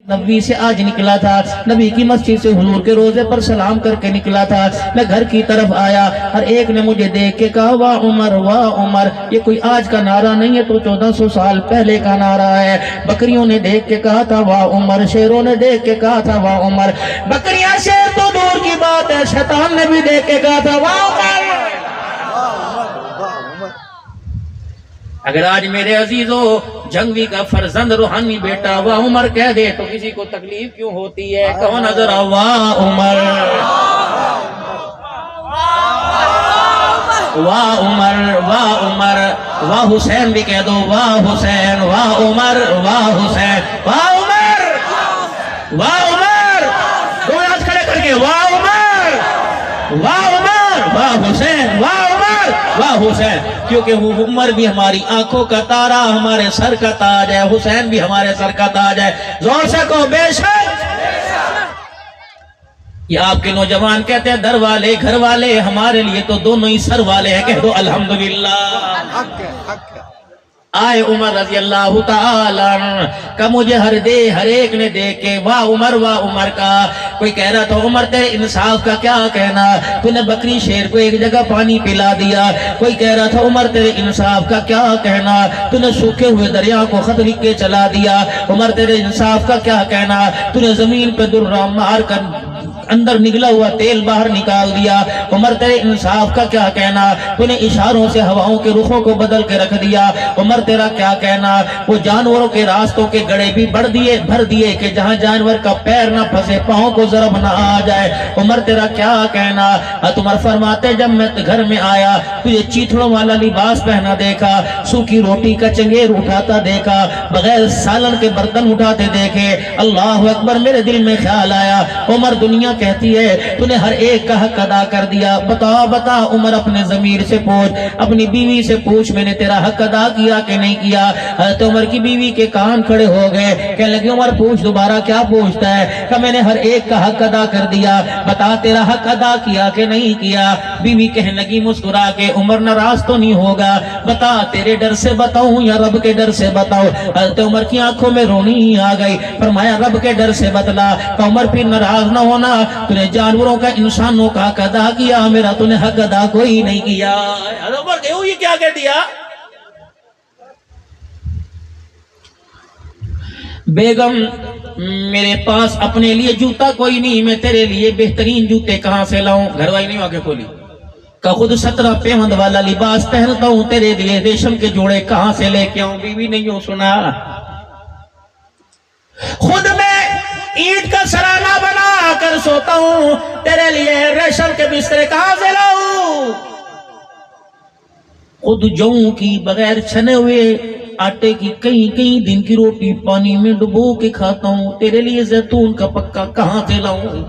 نبی سے آج نکلا تھا، نبی کی مسجد سے حضور کے روزے پر سلام کر کے نکلا تھا، میں گھر کی طرف آیا، ہر ایک نے مجھے دیکھ کے کہا واہ عمر واہ عمر۔ یہ کوئی آج کا نعرہ نہیں ہے، تو 1400 سال پہلے کا نعرہ ہے۔ بکریوں نے دیکھ کے کہا تھا واہ عمر، شیروں نے دیکھ کے کہا تھا واہ عمر۔ بکریاں شیر تو دور کی بات ہے، شیطان نے بھی دیکھ کے کہا تھا واہ عمر۔ اگر آج میرے عزیزوں جنگوی کا فرزند روحانی بیٹا واہ عمر کہہ دے تو کسی کو تکلیف کیوں ہوتی ہے؟ کہو نظر واہ عمر واہ عمر واہ عمر۔ واہ حسین بھی کہہ دو، واہ حسین واہ عمر واہ حسین واہ عمر واہ عمر۔ دو ہاتھ کھڑے کر کے واہ عمر واہ عمر واہ حسین واہ عمر واہ حسین، کیونکہ وہ عمر بھی ہماری آنکھوں کا تارا، ہمارے سر کا تاج ہے، حسین بھی ہمارے سر کا تاج ہے۔ زور سے کہو بے شک۔ یہ آپ کے نوجوان کہتے ہیں در والے گھر والے، ہمارے لیے تو دونوں ہی سر والے ہیں، کہہ دو الحمدللہ۔ آئے عمر رضی اللہ تعالیٰ عنہ کا مجھے ہر ایک نے دیکھ کے واہ عمر کا۔ کوئی کہہ رہا تھا عمر تیرے انصاف کا کیا کہنا، تو نے بکری شیر کو ایک جگہ پانی پلا دیا۔ کوئی کہہ رہا تھا عمر تیرے انصاف کا کیا کہنا، تو نے سوکھے ہوئے دریا کو خط لکھ کے چلا دیا۔ عمر تیرے انصاف کا کیا کہنا، تو نے زمین پہ درہ مار کر اندر نگلا ہوا تیل باہر نکال دیا۔ عمر تیرے انصاف کا کیا کہنا، تو نے اشاروں سے ہواؤں کے رخوں کو بدل کے رکھ دیا۔ عمر تیرا کیا کہنا، وہ جانوروں کے راستوں کے گڑے بھی بھر دیے کہ جہاں جانور کا پیر نہ پھنسے، پاؤں کو ضرب نہ آ جائے۔ عمر تیرا کیا کہنا۔ عمر فرماتے جب میں گھر میں آیا تجھے چیتڑوں والا لباس پہنا دیکھا، سوکھی روٹی کا چنگیر اٹھاتا دیکھا، بغیر سالن کے برتن اٹھاتے دیکھے، اللہ اکبر، میرے دل میں خیال آیا عمر دنیا کہتی ہے تو نے ہر ایک کا حق ادا کر دیا۔ بتا عمر، اپنے ضمیر سے پوچھ، اپنی بیوی سے پوچھ، میں نے تیرا حق ادا کیا کہ نہیں کیا؟ حضرت عمر کی بیوی کے کان کھڑے ہو گئے، کہنے لگے عمر پوچھ دوبارہ، کیا پوچھتا ہے؟ کہ میں نے ہر ایک کا حق ادا کر دیا، بتا تیرا حق ادا کیا کہ نہیں کیا؟ بیوی کہنے لگی مسکرا کے عمر ناراض تو نہیں ہوگا، بتا تیرے ڈر سے بتاؤں یا رب کے ڈر سے بتاؤ؟ حضرت عمر کی آنکھوں میں رونی ہی آ گئی، فرمایا رب کے ڈر سے بتلا۔ کہ عمر پھر ناراض نہ ہونا، تو نے جانوروں کا انسانوں کا حق ادا کیا، میرا تو نے حق ادا کوئی نہیں کیا۔ عمر کہو یہ کیا کہہ دیا؟ بیگم میرے پاس اپنے لیے جوتا کوئی نہیں، میں تیرے لیے بہترین جوتے کہاں سے لاؤں؟ گھر والی نہیں آگے کھولی کہ خود 17 پیوند والا لباس پہنتا ہوں، تیرے لیے ریشم کے جوڑے کہاں سے لے کے آؤں؟ بیوی نہیں ہو سنا، خود میں اینٹ کا سرانہ بنا کر سوتا ہوں، تیرے لیے ریشم کے بسترے کہاں سے لاؤں؟ خود جوں کی بغیر چھنے ہوئے آٹے کی کئی دن کی روٹی پانی میں ڈبو کے کھاتا ہوں، تیرے لیے زیتون کا پکا کہاں سے لاؤں؟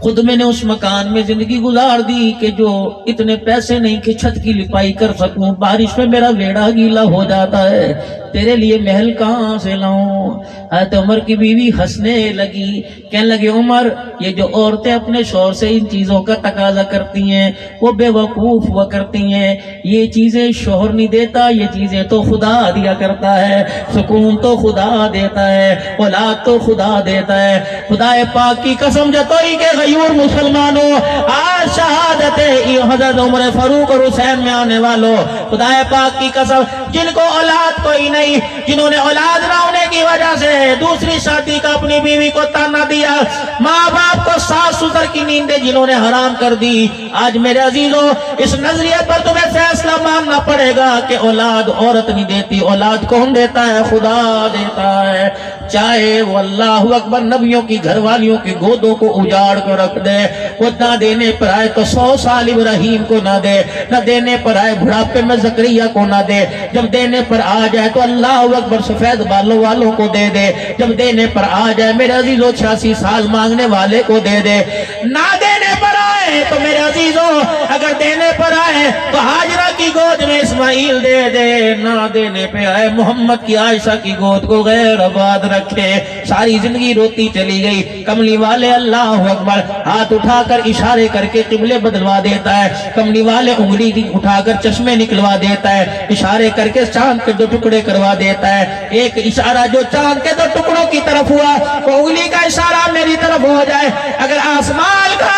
خود میں نے اس مکان میں زندگی گزار دی کہ جو اتنے پیسے نہیں کہ چھت کی لپائی کر سکوں، بارش میں میرا ویڑا گیلا ہو جاتا ہے، تیرے لیے محل کہاں سے لاؤں؟ حضرت عمر کی بیوی ہنسنے لگی، کہنے لگے عمر یہ جو عورتیں اپنے شوہر سے ان چیزوں کا تقاضا کرتی ہیں وہ بے وقوف ہوا کرتی ہیں، یہ چیزیں شوہر نہیں دیتا، یہ چیزیں تو خدا دیا کرتا ہے، سکون تو خدا دیتا ہے، اولاد تو خدا دیتا ہے۔ خدا پاک کی قسم جتوئی کے غیور مسلمانوں، آج شہادت حضرت عمر فاروق اور حسین میں آنے والوں، خدا پاک کی قسم جن کو اولاد کوئی نہیں، جنہوں نے اولاد نہ ہونے کی وجہ سے دوسری شادی کا اپنی بیوی کو تانا دیا، ماں باپ کو ساس سسر کی نیندیں جنہوں نے حرام کر دی، آج میرے عزیزوں اس نظریے پر تمہیں فیصلہ ماننا پڑے گا کہ اولاد عورت نہیں دیتی، اولاد کون دیتا ہے؟ خدا دیتا ہے۔ چاہے وہ اللہ اکبر نبیوں کی گھر والیوں کی گودوں کو اجاڑ کر رکھ دے، وہ نہ دینے پر آئے تو 100 سال ابراہیم کو نہ دے، نہ دینے پر آئے بڑھاپے میں زکریا کو نہ دے، جب دینے پر آ جائے تو اللہ اکبر سفید بالوں والوں کو دے دے، جب دینے پر آ جائے میرے عزیزوں 86 سال مانگنے والے کو دے دے، نہ دینے پر آئے ہے تو میرے عزیزوں اگر دینے پر آئے تو حاجرہ کی گود میں اسماعیل دے دے، نہ دینے پہ آئے محمد کی عائشہ کی گود کو غیر آباد رکھے۔ ساری زندگی روتی چلی گئی۔ کملی والے اللہ اکبر ہاتھ اٹھا کر اشارے کر کے قبلے بدلوا دیتا ہے، کملی والے انگلی اٹھا کر چشمے نکلوا دیتا ہے، اشارے کر کے چاند کے 2 ٹکڑے کروا دیتا ہے۔ ایک اشارہ جو چاند کے 2 ٹکڑوں کی طرف ہوا وہ انگلی کا اشارہ میری طرف ہو جائے، اگر آسمان کا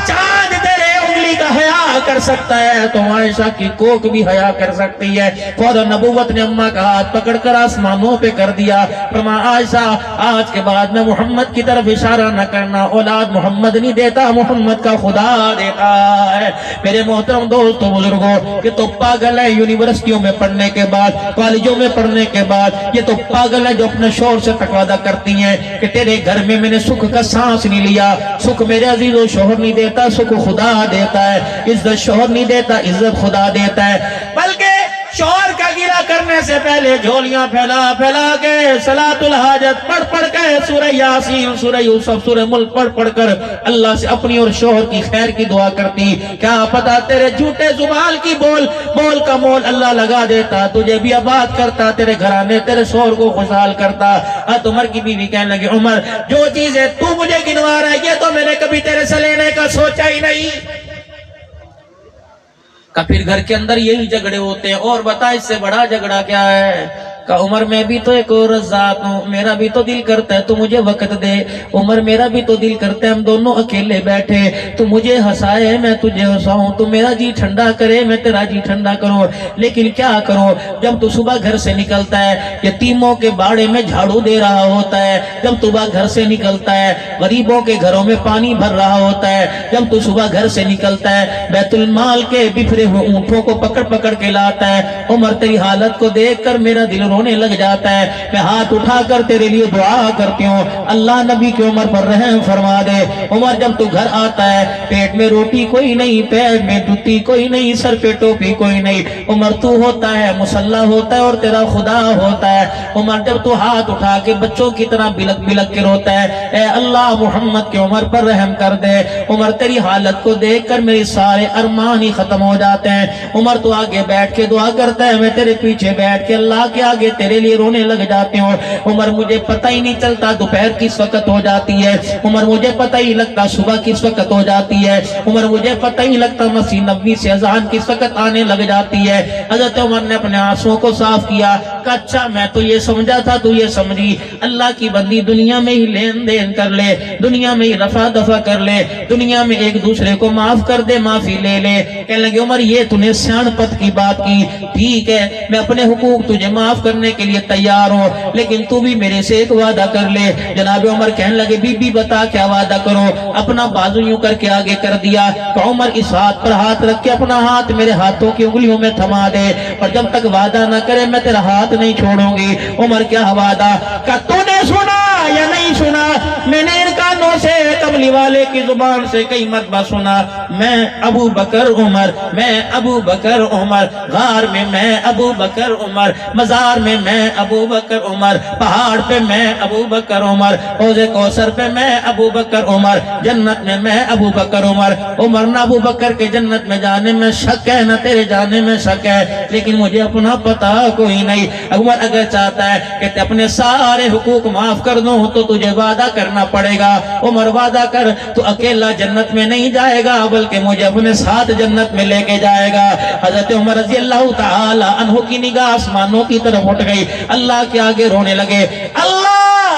چاند تیرے انگلی کا حیا کر سکتا ہے تو عائشہ کی کوک بھی حیا کر سکتی ہے۔ فوراً نبوت نے اماں کا ہاتھ پکڑ کر آسمانوں پہ کر دیا، فرمایا عائشہ آج کے بعد میں محمد کی طرف اشارہ نہ کرنا، اولاد محمد نہیں دیتا، محمد کا خدا دیتا ہے۔ میرے محترم دوستو بزرگوں، یہ تو پاگل ہے یونیورسٹیوں میں پڑھنے کے بعد، کالجوں میں پڑھنے کے بعد، یہ تو پاگل ہے جو اپنے شوہر سے تقاضا کرتی ہیں کہ تیرے گھر میں نے سکھ کا سانس نہیں لیا۔ سکھ میرے عزیزو شوہر نہیں دیتا، سکھ خدا دیتا ہے۔ عزت شوہر نہیں دیتا، عزت خدا دیتا ہے۔ بلکہ شوہر کا گیلا کرنے سے پہلے جھولیاں پھیلا پھیلا کے صلاۃ الحاجت پڑھ پڑھ کے سورہ یاسین، سورہ یوسف، سورہ ملک پڑھ پڑھ کر اللہ سے اپنی اور شوہر کی خیر کی دعا کرتی۔ کیا پتا تیرے جھوٹے زبان کی بول کا مول اللہ لگا دیتا، تجھے بھی آباد کرتا، تیرے گھرانے تیرے شوہر کو خوشحال کرتا۔ عمر کی بیوی کہنے لگی عمر جو چیزیں تو مجھے گنوا رہا ہے یہ تو میں نے کبھی تیرے سے لینے کا سوچا ہی نہیں۔ کہ پھر گھر کے اندر یہی جھگڑے ہوتے ہیں، اور بتا اس سے بڑا جھگڑا کیا ہے؟ کہ عمر میں بھی تو ایک عورت ذات ہوں، میرا بھی تو دل کرتا ہے تو مجھے وقت دے۔ عمر میرا بھی تو دل کرتا ہے ہم دونوں اکیلے بیٹھے، تو مجھے ہنسائے میں تجھے ہنساؤں، تو میرا جی ٹھنڈا کرے میں تیرا جی ٹھنڈا کروں، لیکن کیا کروں جب تو صبح گھر سے نکلتا ہے یتیموں کے باڑے میں جھاڑو دے رہا ہوتا ہے، جب تو صبح گھر سے نکلتا ہے غریبوں کے گھروں میں پانی بھر رہا ہوتا ہے، جب تو صبح گھر سے نکلتا ہے بیت المال کے بفرے ہوئے اونٹوں کو پکڑ پکڑ کے لاتا ہے۔ عمر تیری حالت کو دیکھ کر میرا دل رونے لگ جاتا ہے، میں ہاتھ اٹھا کر تیرے لیے دعا کرتی ہوں اللہ نبی کی عمر پر رحم فرما دے۔ عمر جب تو گھر آتا ہے پیٹ میں روٹی کوئی نہیں، پیر میں جوتی کوئی نہیں، سر پہ ٹوپی کوئی نہیں، عمر تو ہوتا ہے مسلح ہوتا ہے اور تیرا خدا ہوتا ہے۔ عمر جب تو ہاتھ اٹھا کے بچوں کی طرح بلک بلک کے روتا ہے اے اللہ محمد کی عمر پر رحم کر دے۔ عمر تیری حالت کو دیکھ کر میری سارے ارمان ہی ختم ہو جاتے ہیں۔ عمر تو آگے بیٹھ کے دعا کرتا ہے، میں تیرے پیچھے بیٹھ کے اللہ کے آگے تیرے لیے رونے لگ جاتے ہوں۔ عمر مجھے پتہ ہی نہیں چلتا دوپہر کس وقت ہو جاتی ہے، عمر مجھے پتہ ہی لگتا صبح کس وقت ہو جاتی ہے، عمر مجھے پتہ ہی لگتا مسجد نبوی سے اذان کس وقت آنے لگ جاتی ہے۔ حضرت عمر نے اپنے آنسوؤں کو صاف کیا کہ اچھا میں تو یہ سمجھا تھا تو یہ سمجھی اللہ کی بندی دنیا میں ہی لین دین کر لے، دنیا میں ہی رفع دفع کر لے، دنیا میں ایک دوسرے کو معاف کر دے، معافی لے لے۔ کہنے لگے عمر یہ تو نے سیان پت کی بات کی، ٹھیک ہے میں اپنے حقوق تجھے معاف کرنے کے لیے تیار ہوں، لیکن تو بھی میرے سے ایک وعدہ کر لے۔ جناب عمر کہنے لگے بی بی بتا کیا وعدہ کرو؟ اپنا بازو یوں کر کے آگے کر دیا کہ عمر اس ہاتھ پر ہاتھ رکھ کے اپنا ہاتھ میرے ہاتھوں کی انگلیوں میں تھما دے، اور جب تک وعدہ نہ کرے میں تیرا ہاتھ نہیں چھوڑوں گی۔ عمر کیا وعدہ؟ کہ تو نے سنا یا نہیں سنا؟ میں نے ان کانوں سے کملی والے کی زبان سے کئی مرتبہ سنا، میں ابو بکر عمر، میں ابو بکر عمر، غار میں میں ابو بکر عمر، مزار میں میں ابو بکر عمر، پہاڑ پہ میں ابو بکر عمر، حوض کوثر پہ میں ابو بکر عمر، جنت میں میں ابو بکر عمر۔ عمر نہ ابو بکر کے جنت میں جانے میں شک ہے نہ تیرے جانے میں شک ہے، لیکن مجھے اپنا پتہ کوئی نہیں۔ عمر اگر چاہتا ہے کہ اپنے سارے حقوق معاف کر دوں تو تجھے وعدہ کرنا پڑے گا۔ عمر وعدہ کر تو اکیلا جنت میں نہیں جائے گا بلکہ مجھے اپنے ساتھ جنت میں لے کے جائے گا۔ حضرت عمر رضی اللہ تعالی عنہ کی نگاہ آسمانوں کی طرف اٹھ گئی، اللہ کے آگے رونے لگے، اللہ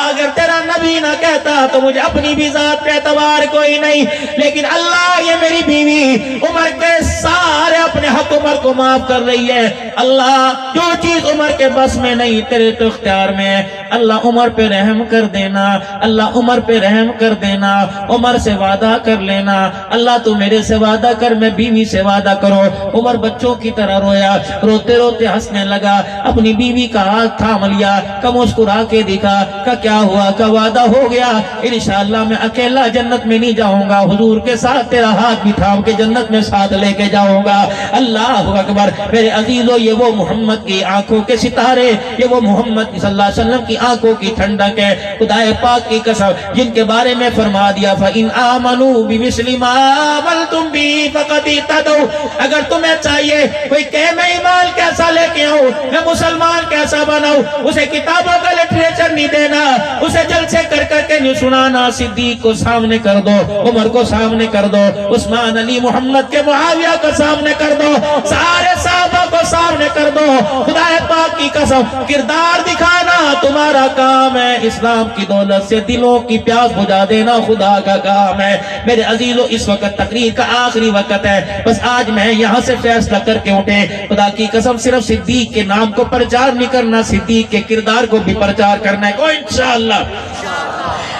اگر تیرا نبی نہ کہتا تو مجھے اپنی بھی ذات پہ اعتبار کوئی نہیں، لیکن اللہ یہ میری بیوی عمر کے سارے اپنے حق عمر کو معاف کر رہی ہے۔ اللہ جو چیز عمر کے بس میں نہیں تیرے تو اختیار میں ہے، اللہ عمر پہ رحم کر دینا، اللہ عمر پہ رحم کر دینا، عمر سے وعدہ کر لینا، اللہ تو میرے سے وعدہ کر میں بیوی سے وعدہ کرو۔ عمر بچوں کی طرح رویا، روتے روتے ہنسنے لگا، اپنی بیوی کا ہاتھ تھام لیا، کہ مسکرا کے دکھا کہ کیا ہوا؟ کہ وعدہ ہو گیا انشاءاللہ میں اکیلا جنت میں نہیں جاؤں گا، حضور کے ساتھ تیرا ہاتھ بھی تھام کے جنت میں ساتھ لے کے جاؤں گا۔ اللہ اکبر۔ میرے عزیزو، یہ وہ محمد کی آنکھوں کے ستارے، یہ وہ محمد صلی اللہ علیہ وسلم کی آنکھوں کی ٹھنڈک ہے، خدائے پاک کی قسم، جن کے بارے میں فرما دیا فَإِنْ آمَنُوا بِمِثْلِ مَا آمَنْتُمْ بِهِ فَقَدِ اهْتَدَوْا۔ اگر تمہیں چاہیے کوئی کہ میں ایمان کیسا لے کے آؤں، میں مسلمان کیسا بناؤں، اسے کتابوں کا لٹریچر نہیں دینا، اسے جلسے کر کر کے نہیں سنانا، صدیق کو سامنے کر دو، عمر کو سامنے کر دو، عثمان، علی، محمد کے معاویہ کو سامنے کر دو، سارے صحابہ کو سامنے کر دو۔ خدا پاک کی قسم، کردار دکھانا تمہارا کام ہے، اسلام کی دولت سے دلوں کی پیاس بجھا دینا خدا کا کام ہے۔ میرے عزیزو، اس وقت تقریر کا آخری وقت ہے، بس آج میں یہاں سے فیصلہ کر کے اٹھے، خدا کی قسم صرف صدیق کے نام کو پرچار نہیں کرنا، صدیق کے کردار کو بھی پرچار کرنا ہے۔ کوئی انشاءاللہ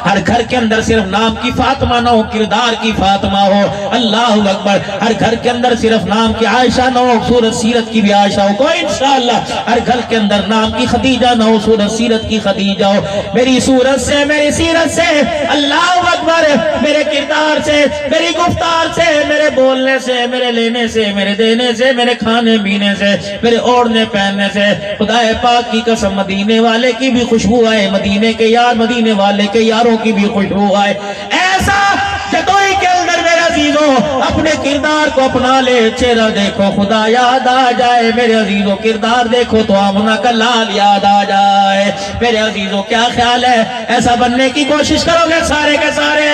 ہر گھر کے اندر صرف نام کی فاطمہ نہ ہو، کردار کی فاطمہ ہو۔ اللہ اکبر۔ ہر گھر کے اندر صرف نام کی عائشہ نہ ہو، صورت سیرت کی بھی عائشہ ہو۔ کوئی انشاءاللہ ہر گھر کے اندر نام کی خدیجہ نہ ہو، صورت سیرت کی خدیجہ ہو۔ میری صورت سے، میری سیرت سے، اللہ اکبر، میرے کردار سے، میری گفتار سے، میرے بولنے سے، میرے لینے سے، میرے دینے سے، میرے کھانے پینے سے، میرے اوڑھنے پہننے سے، خدا پاک کی قسم مدینے والے کی بھی خوشبو آئے، مدینے کے یار، مدینے والے کے یاروں کی بھی خوشبو آئے۔ ایسا جدوئی کے اندر میرے عزیزوں اپنے کردار کو اپنا لے، چہرہ دیکھو خدا یاد آ جائے، میرے عزیزوں کردار دیکھو تو آمنہ کا لال یاد آ جائے۔ میرے عزیزوں کیا خیال ہے، ایسا بننے کی کوشش کرو گے سارے کے سارے؟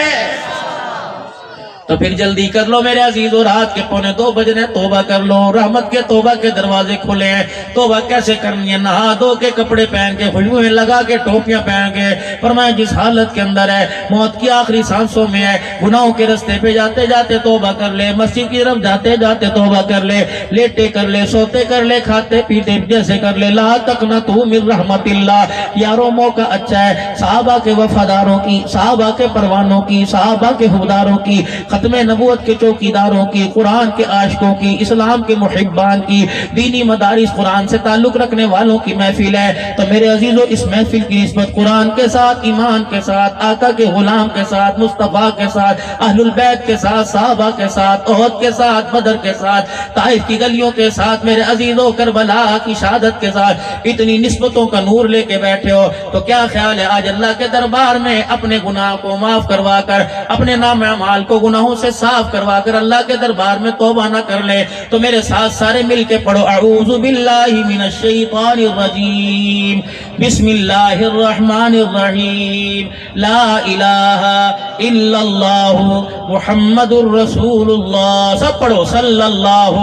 تو پھر جلدی کر لو میرے عزیزو، رات کے 1:45 بجنے، توبہ کر لو، رحمت کے توبہ کے دروازے کھلے ہیں۔ توبہ کیسے کرنی ہے؟ نہا دو کے کپڑے پہن کے، خوشبوئیں لگا کے، ٹوپیاں پہن کے، فرمایا جس حالت کے اندر ہے، موت کی آخری سانسوں میں ہے، گناہوں کے رستے پہ جاتے جاتے توبہ کر لے، مسجد کی طرف جاتے جاتے توبہ کر لے، لیٹے کر لے، سوتے کر لے، کھاتے پیتے جیسے کر لے، لا تقنطوا من رحمت اللہ۔ یاروں موقع اچھا ہے، صحابہ کے وفاداروں کی، صحابہ کے پروانوں کی، صحابہ کے حبداروں کی، ختم نبوت کے چوکیداروں کی، قرآن کے عاشقوں کی، اسلام کے محبان کی، دینی مدارس قرآن سے تعلق رکھنے والوں کی محفل ہے۔ تو میرے عزیزو، اس محفل کی نسبت قرآن کے ساتھ، ایمان کے ساتھ، آقا کے غلام کے ساتھ، مصطفیٰ کے ساتھ، اہل البیت کے ساتھ، صحابہ کے ساتھ، احد کے ساتھ، بدر کے ساتھ، طائف کی گلیوں کے ساتھ، میرے عزیزو کربلا کی شہادت کے ساتھ اتنی نسبتوں کا نور لے کے بیٹھے ہو، تو کیا خیال ہے آج اللہ کے دربار میں اپنے گناہ کو معاف کروا کر، اپنے نام اعمال کو گناہوں سے صاف کروا کر اللہ کے دربار میں توبہ نہ کر لے؟ تو میرے ساتھ سارے مل کے پڑھو، اعوذ باللہ من الشیطان الرجیم، بسم اللہ الرحمن الرحیم، لا الہ الا اللہ محمد الرسول اللہ، سب پڑھو، صلی اللہ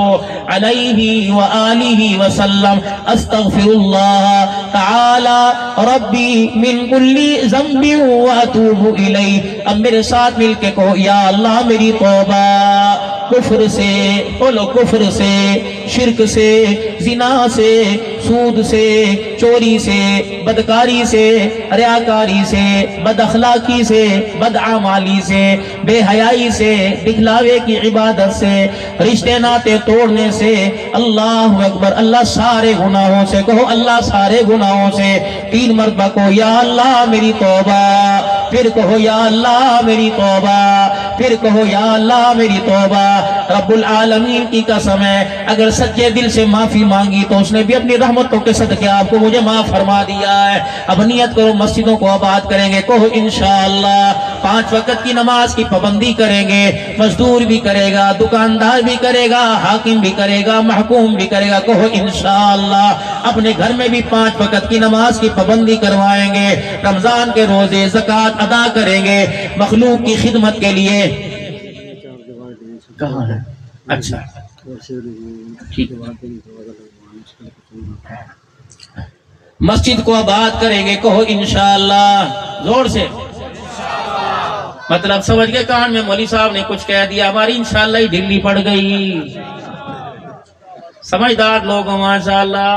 علیہ وآلہ وسلم، استغفر اللہ تعالی ربی من کل ذنب واتوب الیہ۔ اب میرے ساتھ مل کے کہو، یا اللہ میری توبہ کفر سے، بولو کفر سے، شرک سے، زنا سے، سود سے، چوری سے، بدکاری سے، ریاکاری سے، بد اخلاقی سے، بدعمالی سے، بے حیائی سے، دکھلاوے کی عبادت سے، رشتے ناتے توڑنے سے، اللہ اکبر، اللہ سارے گناہوں سے، کہو اللہ سارے گناہوں سے، 3 مرتبہ کو، یا اللہ میری توبہ، پھر کہو یا اللہ میری توبہ، پھر کہو یا اللہ میری توبہ۔ رب العالمین کی قسم ہے، اگر سچے دل سے معافی مانگی تو اس نے بھی اپنی رحمتوں کے صدقے آپ کو مجھے معاف فرما دیا ہے۔ اب نیت کرو مسجدوں کو آباد کریں گے، کہو انشاءاللہ 5 وقت کی نماز کی پابندی کریں گے، مزدور بھی کرے گا، دکاندار بھی کرے گا، حاکم بھی کرے گا، محکوم بھی کرے گا، کہو انشاءاللہ اپنے گھر میں بھی 5 وقت کی نماز کی پابندی کروائیں گے، رمضان کے روزے زکوٰۃ ادا کریں گے، مخلوق کی خدمت کے لیے۔ کہاں ہے؟ اچھا مسجد کو آباد کریں گے، کہو انشاءاللہ، زور سے، مطلب سمجھ کے کان میں مولوی صاحب نے کچھ کہہ دیا، ہماری انشاءاللہ ہی ڈھیلی پڑ گئی، سمجھدار لوگ ماشاءاللہ۔